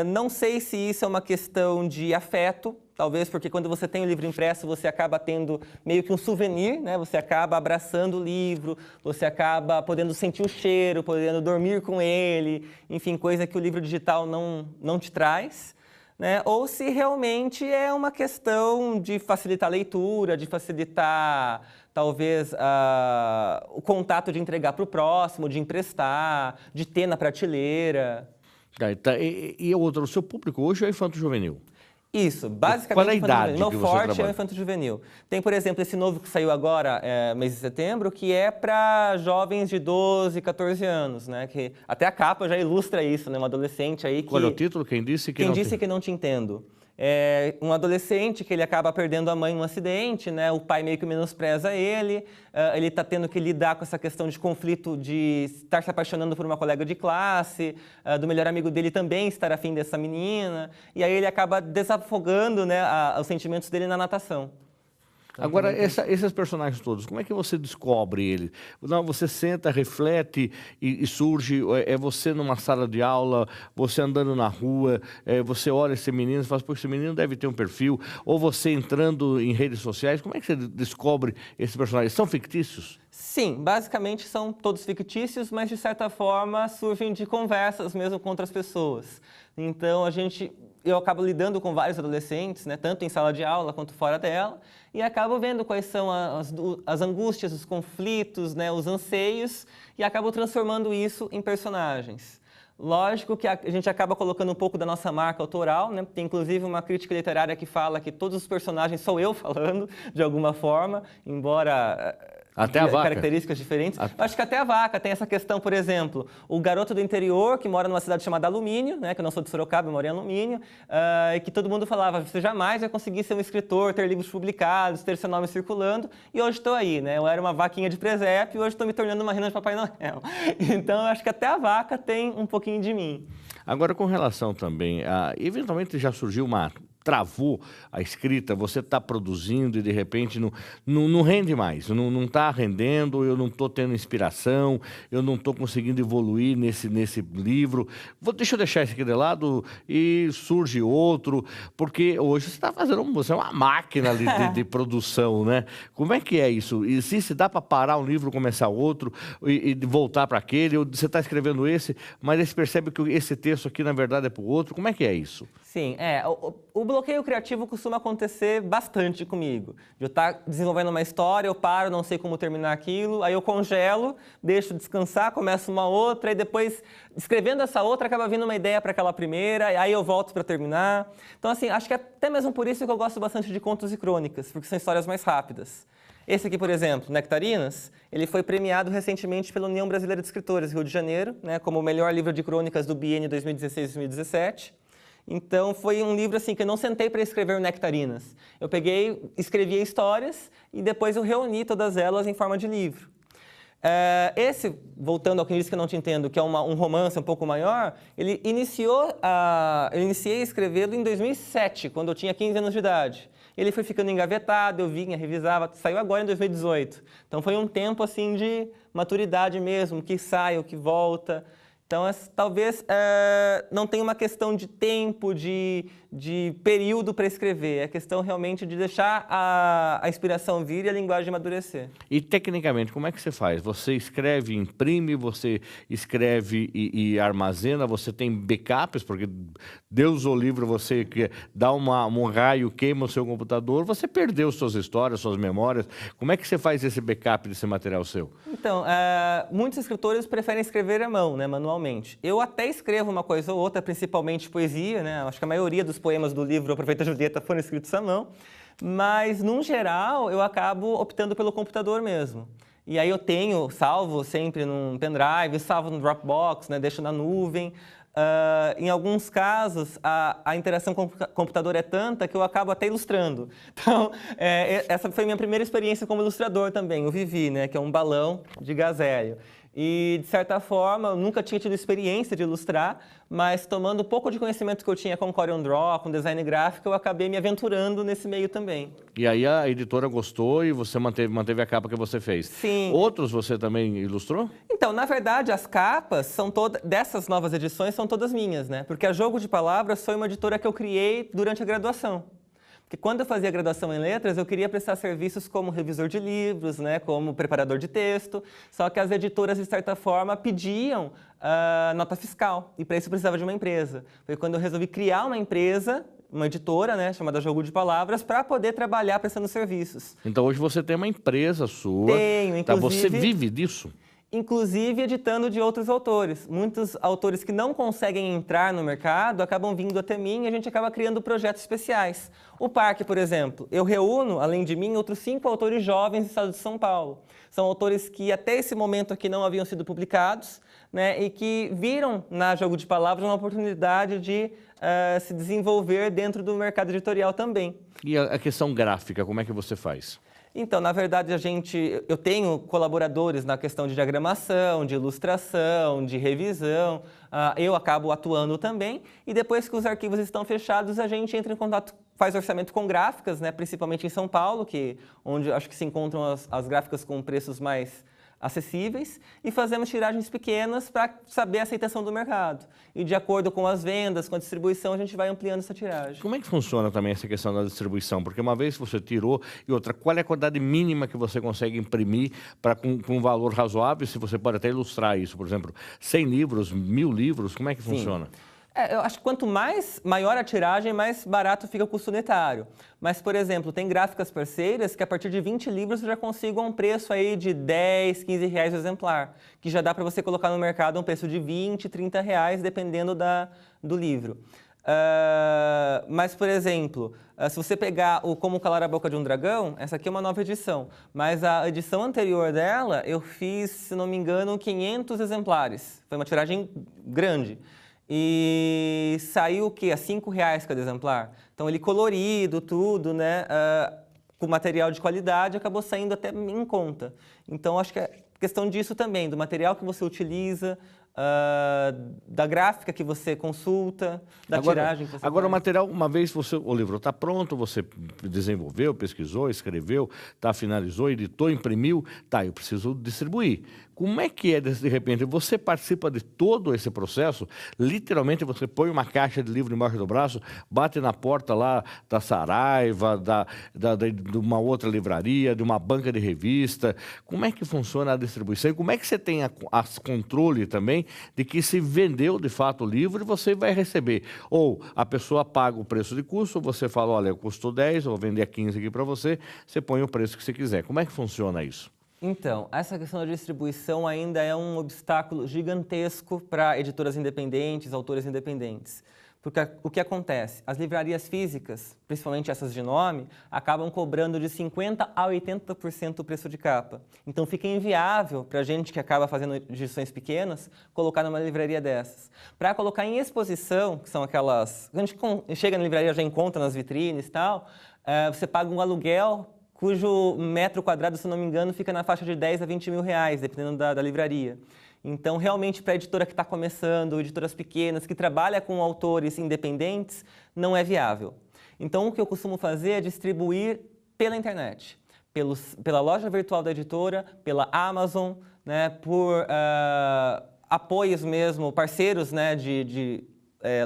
Não sei se isso é uma questão de afeto, talvez porque quando você tem o livro impresso, você acaba tendo meio que um souvenir, né? Você acaba abraçando o livro, você acaba podendo sentir o cheiro, podendo dormir com ele, enfim, coisa que o livro digital não te traz. Né? Ou se realmente é uma questão de facilitar a leitura, de facilitar, talvez, o contato de entregar para o próximo, de emprestar, de ter na prateleira. E outro, o seu público hoje é infanto-juvenil? Isso, basicamente. Qual é a idade meu que você forte trabalha? é o infanto-juvenil. Tem, por exemplo, esse novo que saiu agora, mês de setembro, que é para jovens de 12, 14 anos, né? Que até a capa já ilustra isso, né? Um adolescente aí que... Qual é o título? Quem disse que não te entendo. É um adolescente que ele acaba perdendo a mãe num acidente, né? O pai meio que menospreza ele, ele está tendo que lidar com essa questão de conflito de estar se apaixonando por uma colega de classe, do melhor amigo dele também estar afim dessa menina, e aí ele acaba desafogando, né, os sentimentos dele na natação. Agora, esses personagens todos, como é que você descobre eles? Não, você senta, reflete e surge, é você numa sala de aula, você andando na rua, você olha esse menino e fala, pô, esse menino deve ter um perfil, ou você entrando em redes sociais, como é que você descobre esses personagens? São fictícios? Sim, basicamente são todos fictícios, mas de certa forma surgem de conversas mesmo com outras pessoas. Então, eu acabo lidando com vários adolescentes, né, tanto em sala de aula quanto fora dela, e acabo vendo quais são as angústias, os conflitos, né, os anseios, e acabo transformando isso em personagens. Lógico que a gente acaba colocando um pouco da nossa marca autoral, né? Tem inclusive uma crítica literária que fala que todos os personagens sou eu falando, de alguma forma, embora... Até a vaca. Características diferentes. Acho que até a vaca tem essa questão, por exemplo, o garoto do interior que mora numa cidade chamada Alumínio, né, que eu não sou de Sorocaba, eu moro em Alumínio, e que todo mundo falava, você jamais vai conseguir ser um escritor, ter livros publicados, ter seu nome circulando, e hoje estou aí, né? Eu era uma vaquinha de presépio e hoje estou me tornando uma rena de Papai Noel. Então, eu acho que até a vaca tem um pouquinho de mim. Agora, com relação também eventualmente já surgiu travou a escrita, você está produzindo e de repente não rende mais, não está rendendo, eu não estou tendo inspiração, eu não estou conseguindo evoluir nesse livro, deixa eu deixar esse aqui de lado e surge outro, porque hoje você está fazendo, você é uma máquina de produção, né? Como é que é isso? E se dá para parar um livro, começar outro e voltar para aquele, ou você está escrevendo esse, mas aí você percebe que esse texto aqui na verdade é para o outro, como é que é isso? Sim, o bloqueio criativo costuma acontecer bastante comigo. Eu estar desenvolvendo uma história, eu paro, não sei como terminar aquilo, aí eu congelo, deixo descansar, começo uma outra, e depois, escrevendo essa outra, acaba vindo uma ideia para aquela primeira, e aí eu volto para terminar. Então, assim, acho que até mesmo por isso que eu gosto bastante de contos e crônicas, porque são histórias mais rápidas. Esse aqui, por exemplo, Nectarinas, ele foi premiado recentemente pela União Brasileira de Escritores, Rio de Janeiro, né, como o melhor livro de crônicas do biênio 2016-2017. Então, foi um livro assim que eu não sentei para escrever Nectarinas. Eu escrevia histórias e depois eu reuni todas elas em forma de livro. Esse, voltando ao que eu disse que eu não te entendo, que é um romance um pouco maior, eu iniciei a escrevê-lo em 2007, quando eu tinha 15 anos de idade. Ele foi ficando engavetado, eu vinha, revisava, saiu agora em 2018. Então, foi um tempo assim de maturidade mesmo, que sai, o que volta. Então, talvez não tenha uma questão de tempo, de de período para escrever, é questão realmente de deixar a inspiração vir e a linguagem amadurecer. E tecnicamente, como é que você faz? Você escreve, imprime, você escreve e armazena, você tem backups, porque Deus o livre, você dá um raio, queima o seu computador, você perdeu suas histórias, suas memórias. Como é que você faz esse backup desse material seu? Então, muitos escritores preferem escrever à mão, né, manualmente. Eu até escrevo uma coisa ou outra, principalmente poesia, né? Acho que a maioria dos poemas do livro Aproveita Julieta foram escritos à mão, mas, num geral, eu acabo optando pelo computador mesmo. E aí eu salvo sempre num pendrive, salvo no Dropbox, né, deixo na nuvem. Em alguns casos, a interação com o computador é tanta que eu acabo até ilustrando. Então, essa foi a minha primeira experiência como ilustrador também, o Vivi, né, que é um balão de gás hélio. E, de certa forma, eu nunca tinha tido experiência de ilustrar, mas tomando um pouco de conhecimento que eu tinha com Corel Draw, com design gráfico, eu acabei me aventurando nesse meio também. E aí a editora gostou e você manteve a capa que você fez. Sim. Outros você também ilustrou? Então, na verdade, as capas dessas novas edições são todas minhas, né? Porque a Jogo de Palavras foi uma editora que eu criei durante a graduação. Porque quando eu fazia graduação em letras, eu queria prestar serviços como revisor de livros, né, como preparador de texto, só que as editoras, de certa forma, pediam nota fiscal, e para isso eu precisava de uma empresa. Foi quando eu resolvi criar uma empresa, uma editora, né, chamada Jogo de Palavras, para poder trabalhar prestando serviços. Então hoje você tem uma empresa sua. Tenho, inclusive. Tá, você vive disso? Inclusive editando de outros autores. Muitos autores que não conseguem entrar no mercado acabam vindo até mim e a gente acaba criando projetos especiais. O Parque, por exemplo, eu reúno, além de mim, outros 5 autores jovens do estado de São Paulo. São autores que até esse momento aqui não haviam sido publicados, né, e que viram na Jogo de Palavras uma oportunidade de se desenvolver dentro do mercado editorial também. E a questão gráfica, como é que você faz? Então, na verdade, eu tenho colaboradores na questão de diagramação, de ilustração, de revisão, eu acabo atuando também, e depois que os arquivos estão fechados, a gente entra em contato, faz orçamento com gráficas, né, principalmente em São Paulo, onde acho que se encontram as gráficas com preços mais acessíveis, e fazemos tiragens pequenas para saber a aceitação do mercado. E de acordo com as vendas, com a distribuição, a gente vai ampliando essa tiragem. Como é que funciona também essa questão da distribuição? Porque uma vez você tirou, e outra, qual é a quantidade mínima que você consegue imprimir com um valor razoável? Se você pode até ilustrar isso, por exemplo, 100 livros, 1000 livros, como é que funciona? Eu acho que quanto maior a tiragem, mais barato fica o custo unitário. Mas, por exemplo, tem gráficas parceiras que a partir de 20 livros eu já consigo a um preço aí de 10, 15 reais o exemplar, que já dá para você colocar no mercado um preço de 20, 30 reais, dependendo do livro. Mas, por exemplo, se você pegar o Como Calar a Boca de um Dragão, essa aqui é uma nova edição, mas a edição anterior dela eu fiz, se não me engano, 500 exemplares. Foi uma tiragem grande. E saiu o quê? A R$5 cada exemplar. Então, ele colorido, tudo, né? Com material de qualidade, acabou saindo até em conta. Então, acho que é questão disso também, do material que você utiliza, da gráfica que você consulta, da tiragem que você Agora, faz. o material, uma vez o livro está pronto, você desenvolveu, pesquisou, escreveu, finalizou, editou, imprimiu, eu preciso distribuir. Como é que é, de repente, você participa de todo esse processo? Literalmente, você põe uma caixa de livro embaixo do braço, bate na porta lá da Saraiva, de uma outra livraria, de uma banca de revista. Como é que funciona a distribuição? E como é que você tem a controle também de que se vendeu, de fato, o livro e você vai receber? Ou a pessoa paga o preço de custo, você fala, olha, custou 10, eu vou vender a 15 aqui para você, você põe o preço que você quiser. Como é que funciona isso? Então, essa questão da distribuição ainda é um obstáculo gigantesco para editoras independentes, autores independentes. Porque o que acontece? As livrarias físicas, principalmente essas de nome, acabam cobrando de 50% a 80% o preço de capa. Então fica inviável para a gente que acaba fazendo edições pequenas, colocar numa livraria dessas. Para colocar em exposição, que são aquelas... A gente chega na livraria, já encontra nas vitrines e tal, você paga um aluguel cujo metro quadrado, se não me engano, fica na faixa de 10 a 20 mil reais, dependendo da livraria. Então, realmente, para a editora que está começando, editoras pequenas, que trabalha com autores independentes, não é viável. Então, o que eu costumo fazer é distribuir pela internet, pela loja virtual da editora, pela Amazon, né, por apoios mesmo, parceiros, né, de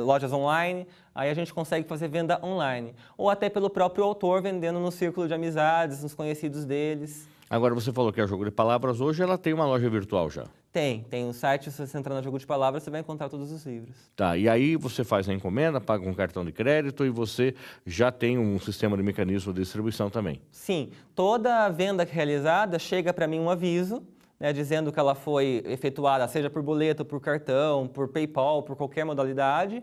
lojas online, aí a gente consegue fazer venda online. Ou até pelo próprio autor vendendo no círculo de amizades, nos conhecidos deles. Agora, você falou que é o Jogo de Palavras, hoje ela tem uma loja virtual já. Tem um site, se você entrar no Jogo de Palavras, você vai encontrar todos os livros. Tá, e aí você faz a encomenda, paga um cartão de crédito e você já tem um sistema de mecanismo de distribuição também. Sim, toda venda realizada chega para mim um aviso, né, dizendo que ela foi efetuada, seja por boleto, por cartão, por PayPal, por qualquer modalidade,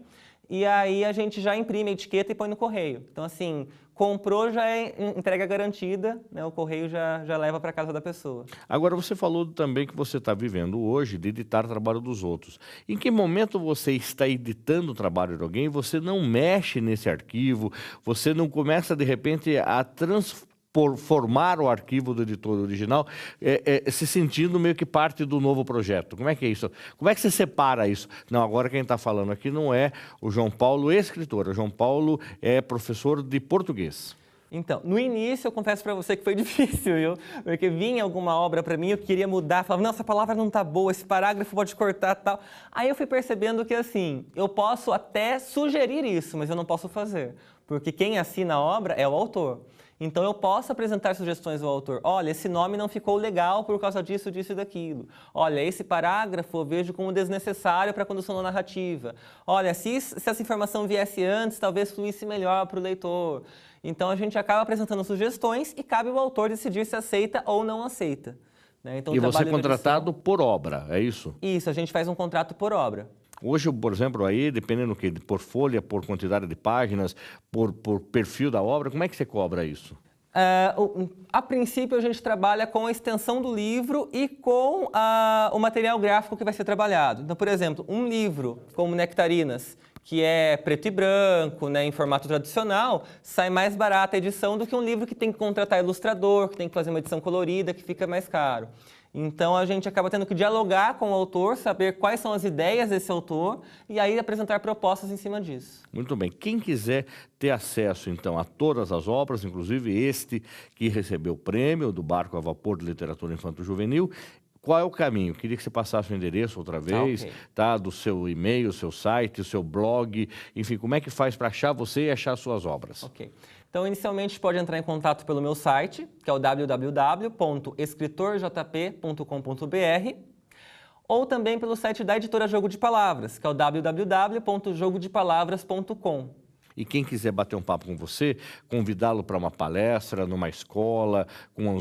e aí a gente já imprime a etiqueta e põe no correio. Então, assim, comprou, já é entrega garantida, né, o correio já leva para casa da pessoa. Agora, você falou também que você está vivendo hoje de editar o trabalho dos outros. Em que momento você está editando o trabalho de alguém, você não mexe nesse arquivo, você não começa, de repente, a formar o arquivo do editor original, se sentindo meio que parte do novo projeto? Como é que é isso? Como é que você separa isso? Não, agora quem está falando aqui não é o João Paulo, escritor. O João Paulo é professor de português. Então, no início eu confesso para você que foi difícil, viu? Porque vinha alguma obra para mim, eu queria mudar, falava, não, essa palavra não tá boa, esse parágrafo pode cortar tal. Aí eu fui percebendo que, assim, eu posso até sugerir isso, mas eu não posso fazer. Porque quem assina a obra é o autor. Então, eu posso apresentar sugestões ao autor. Olha, esse nome não ficou legal por causa disso, disso e daquilo. Olha, esse parágrafo eu vejo como desnecessário para a condução da narrativa. Olha, se essa informação viesse antes, talvez fluísse melhor para o leitor. Então, a gente acaba apresentando sugestões e cabe ao autor decidir se aceita ou não aceita. Né? Então, e você é contratado por obra, é isso? Isso, a gente faz um contrato por obra. Hoje, por exemplo, aí, dependendo do que, por folha, por quantidade de páginas, por perfil da obra, como é que você cobra isso? A princípio, a gente trabalha com a extensão do livro e com o material gráfico que vai ser trabalhado. Então, por exemplo, um livro como Nectarinas, que é preto e branco, né, em formato tradicional, sai mais barata a edição do que um livro que tem que contratar ilustrador, que tem que fazer uma edição colorida, que fica mais caro. Então, a gente acaba tendo que dialogar com o autor, saber quais são as ideias desse autor e aí apresentar propostas em cima disso. Muito bem. Quem quiser ter acesso, então, a todas as obras, inclusive este que recebeu o prêmio do Barco a Vapor de Literatura Infanto-Juvenil, qual é o caminho? Queria que você passasse o endereço outra vez, okay. Tá? Do seu e-mail, seu site, o seu blog, enfim, como é que faz para achar você e achar suas obras? Ok. Então, inicialmente, pode entrar em contato pelo meu site, que é o www.escritorjp.com.br, ou também pelo site da editora Jogo de Palavras, que é o www.jogodepalavras.com. E quem quiser bater um papo com você, convidá-lo para uma palestra, numa escola, com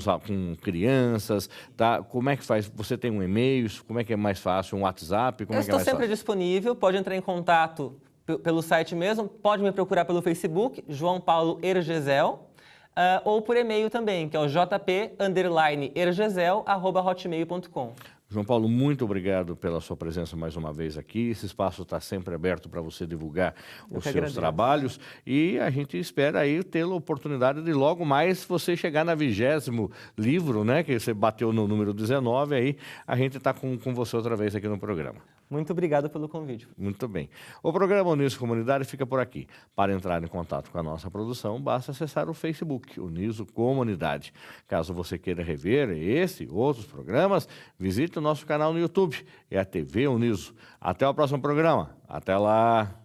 crianças, tá? Como é que faz? Você tem um e-mail? Como é que é mais fácil? Um WhatsApp? Como Eu é que é mais estou sempre fácil? disponível, pode entrar em contato pelo site mesmo, pode me procurar pelo Facebook, João Paulo Ergesel, ou por e-mail também, que é o jp_ergesel@hotmail.com. João Paulo, muito obrigado pela sua presença mais uma vez aqui. Esse espaço está sempre aberto para você divulgar os seus trabalhos e a gente espera aí ter a oportunidade de logo mais você chegar na 20º livro, né? Que você bateu no número 19, aí a gente está com você outra vez aqui no programa. Muito obrigado pelo convite. Muito bem. O programa Uniso Comunidade fica por aqui. Para entrar em contato com a nossa produção, basta acessar o Facebook, Uniso Comunidade. Caso você queira rever esse e outros programas, visite o nosso canal no YouTube, é a TV Uniso. Até o próximo programa. Até lá!